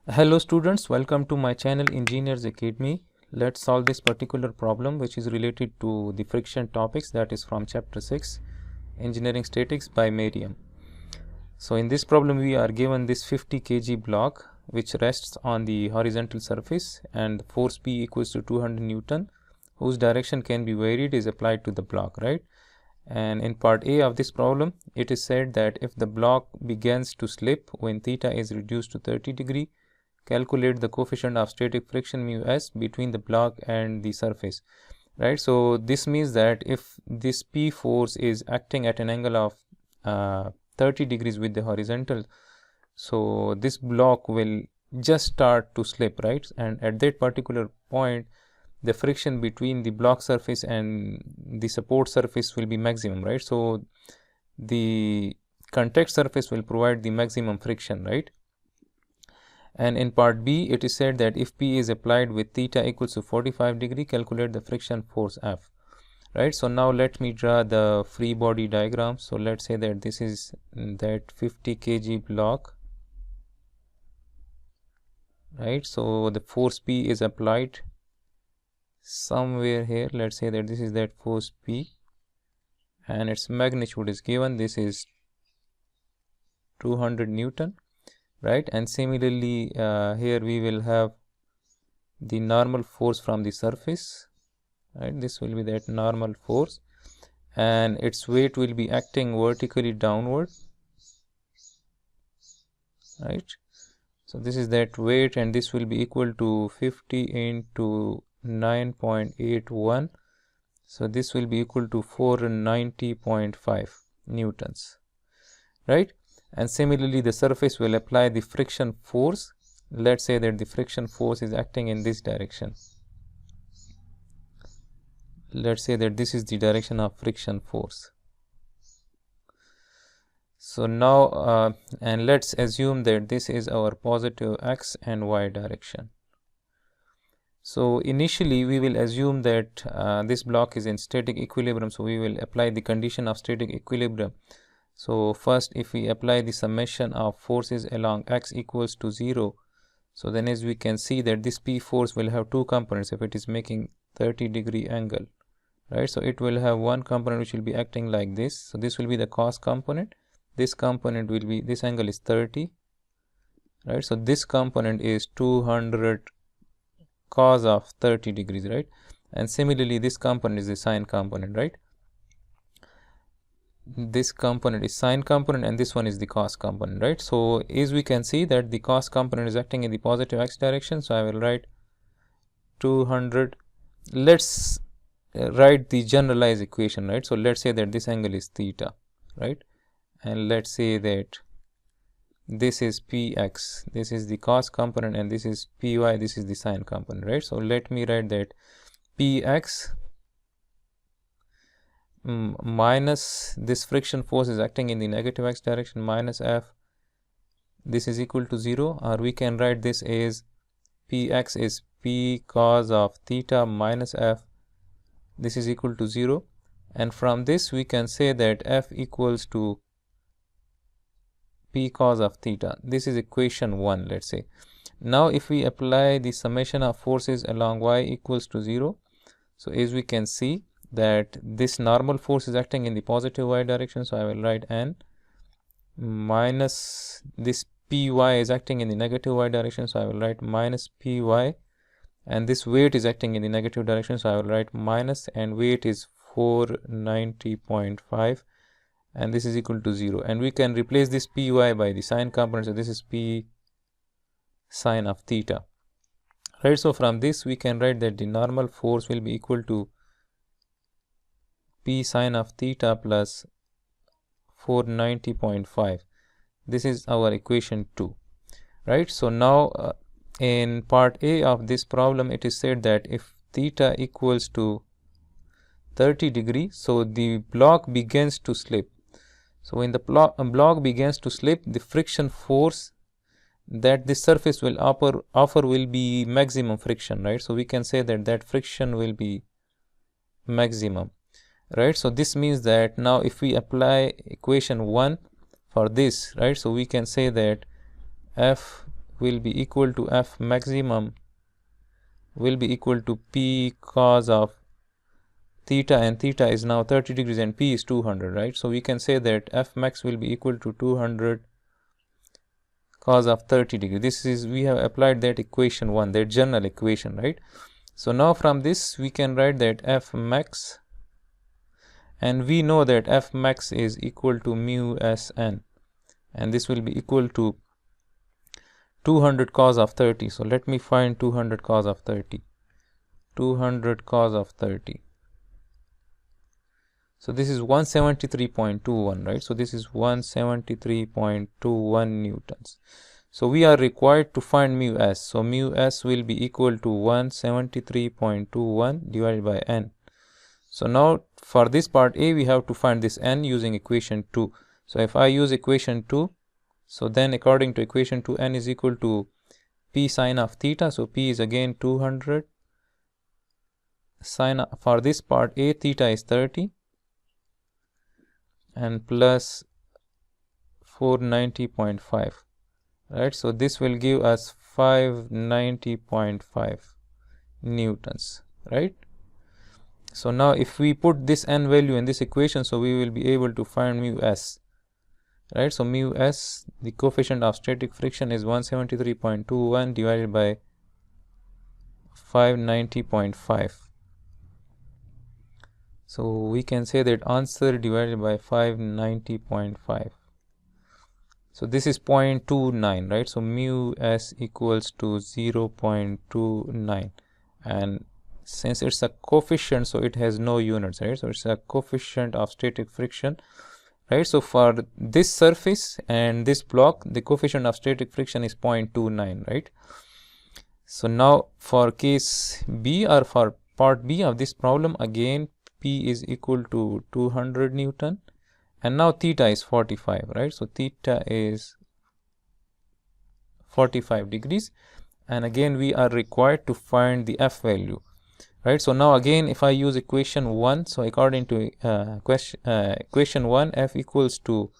Hello students, welcome to my channel Engineers Academy. Let's solve this particular problem which is related to the friction topics, that is from chapter 6 Engineering Statics by Meriam. So in this problem we are given this 50 kg block which rests on the horizontal surface and force P equals to 200 Newton whose direction can be varied is applied to the block, right? And in part A of this problem it is said that if the block begins to slip when theta is reduced to 30 degree, calculate the coefficient of static friction mu s between the block and the surface, right? So this means that if this P force is acting at an angle of 30 degrees with the horizontal, so this block will just start to slip, right? And at that particular point the friction between the block surface and the support surface will be maximum, right? So the contact surface will provide the maximum friction, right? And in part B it is said that if P is applied with theta equals to 45 degree, calculate the friction force F, right? So now let me draw the free body diagram. So let's say that this is that 50 kg block, right? So the force P is applied somewhere here. Let's say that this is that force P and its magnitude is given, this is 200 Newton, right? And similarly here we will have the normal force from the surface, right? This will be that normal force and its weight will be acting vertically downward, right? So this is that weight and this will be equal to 50 into 9.81, so this will be equal to 490.5 newtons, right? And similarly the surface will apply the friction force. Let's say that the friction force is acting in this direction. Let's say that this is the direction of friction force. So now and let's assume that this is our positive x and y direction. So initially we will assume that this block is in static equilibrium, so we will apply the condition of static equilibrium. So first if we apply the summation of forces along x equals to 0, so then as we can see that this P force will have two components if it is making 30 degree angle, right? So it will have one component which will be acting like this, so this will be the cos component, this component will be, this angle is 30, right? So this component is 200 cos of 30 degrees, right? And similarly this component is the sine component, right? This component is sine component and this one is the cos component, right? So as we can see that the cos component is acting in the positive x direction, so I will write 200. Let's write the generalized equation, right? So let's say that this angle is theta, right? And let's say that this is px, this is the cos component, and this is py, this is the sine component, right? So let me write that px minus this friction force is acting in the negative x direction minus f, this is equal to 0, or we can write this as px is p cos of theta minus f, this is equal to 0, and from this we can say that f equals to P cos of theta. This is equation 1, let's say. Now if we apply the summation of forces along y equals to 0, so as we can see that this normal force is acting in the positive y direction, so I will write n, minus this py is acting in the negative y direction, so I will write minus py, and this weight is acting in the negative direction, so I will write minus, and weight is 490.5, and this is equal to 0, and we can replace this py by the sine component, so this is p sine of theta, right? So from this we can write that the normal force will be equal to p sine of theta plus 490.5. this is our equation 2, right? So now in part A of this problem it is said that if theta equals to 30 degree, so the block begins to slip. So when the block begins to slip, the friction force that this surface will offer will be maximum friction, right? So we can say that that friction will be maximum, right? So this means that now if we apply equation 1 for this, right, so we can say that f will be equal to F maximum will be equal to P cos of theta, and theta is now 30 degrees and P is 200, right? So we can say that F max will be equal to 200 cos of 30 degrees. This is, we have applied that equation 1, that general equation, right? So now from this we can write that F max, and we know that F max is equal to mu Sn, and this will be equal to 200 cos of 30. So let me find 200 cos of 30. 200 cos of 30. So this is 173.21, right? So this is 173.21 newtons. So we are required to find mu s. So mu s will be equal to 173.21 divided by n. So now for this part A, we have to find this n using equation 2. So if I use equation 2, so then according to equation 2, n is equal to P sine of theta. So P is again 200. Sine for this part A, theta is 30. And plus 490.5, right? So this will give us 590.5 newtons, right? So now if we put this n value in this equation, so we will be able to find mu s, right? So mu s, the coefficient of static friction, is 173.21 divided by 590.5. So we can say that answer divided by 590.5. So this is 0.29, right? So mu s equals to 0.29, and since it's a coefficient, so it has no units, right? So it's a coefficient of static friction, right? So for this surface and this block, the coefficient of static friction is 0.29, right? So now for case B, or for part B of this problem, again P is equal to 200 Newton, and now theta is 45, right? So theta is 45 degrees, and again we are required to find the F value, right? So now again if I use equation 1, so according to equation 1, F equals to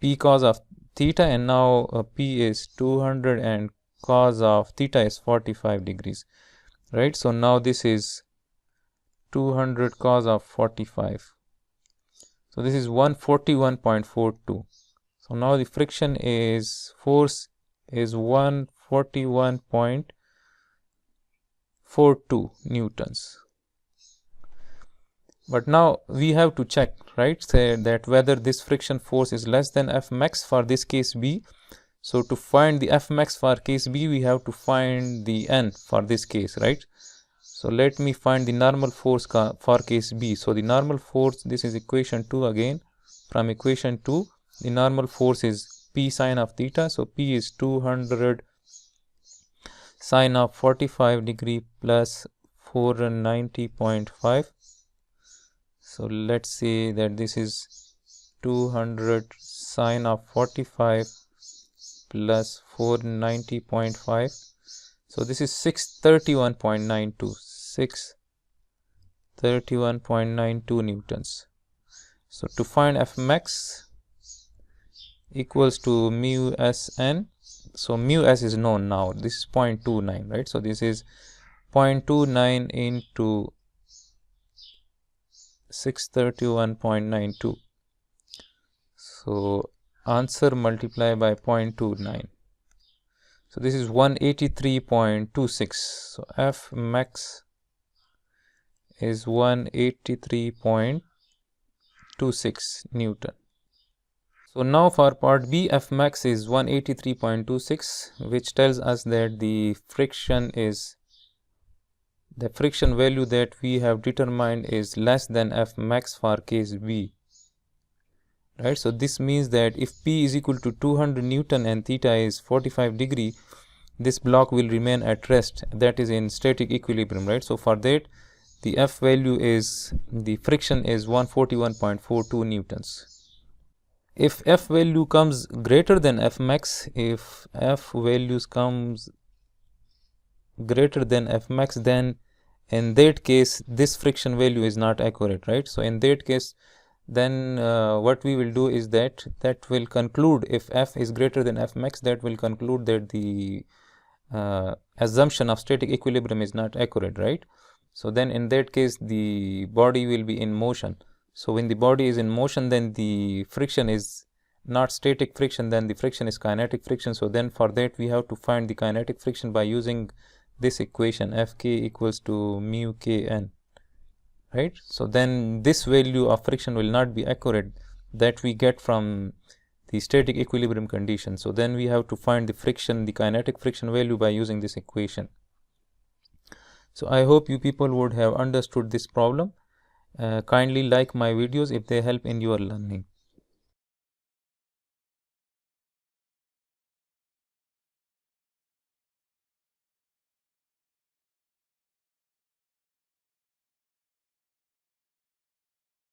P cos of theta, and now P is 200 and cos of theta is 45 degrees, right? So now this is 200 cos of 45. So this is 141.42. So now the friction is, force is 141.42 newtons. But now we have to check, right, say that whether this friction force is less than F max for this case B. So to find the F max for case B, we have to find the N for this case, right? So let me find the normal force for case B. So the normal force, this is equation 2 again. From equation 2, the normal force is P sine of theta. So P is 200 sine of 45 degree plus 490.5. So let's say that this is 200 sine of 45 plus 490.5. So this is 631.92. 631.92 newtons. So to find F max equals to mu Sn. So mu s is known now. This is 0.29, right? So this is 0.29 into 631.92. So answer multiplied by 0.29. So this is 183.26. So F max is 183.26 Newton. So now for part B, F max is 183.26, which tells us that the friction value that we have determined is less than F max for case B, right? So this means that if P is equal to 200 Newton and theta is 45 degree, this block will remain at rest, that is in static equilibrium, right? So for that, the F value is, the friction is 141.42 newtons. If F value comes greater than F max, if F values comes greater than F max, then in that case this friction value is not accurate, right? So in that case then what we will do is that will conclude, if F is greater than F max, that will conclude that the assumption of static equilibrium is not accurate, right? So then in that case the body will be in motion. So when the body is in motion, then the friction is not static friction, then the friction is kinetic friction. So then for that we have to find the kinetic friction by using this equation, Fk equals to mu kn, right? So then this value of friction will not be accurate that we get from the static equilibrium condition. So then we have to find the friction, the kinetic friction value, by using this equation. So I hope you people would have understood this problem. Kindly like my videos if they help in your learning.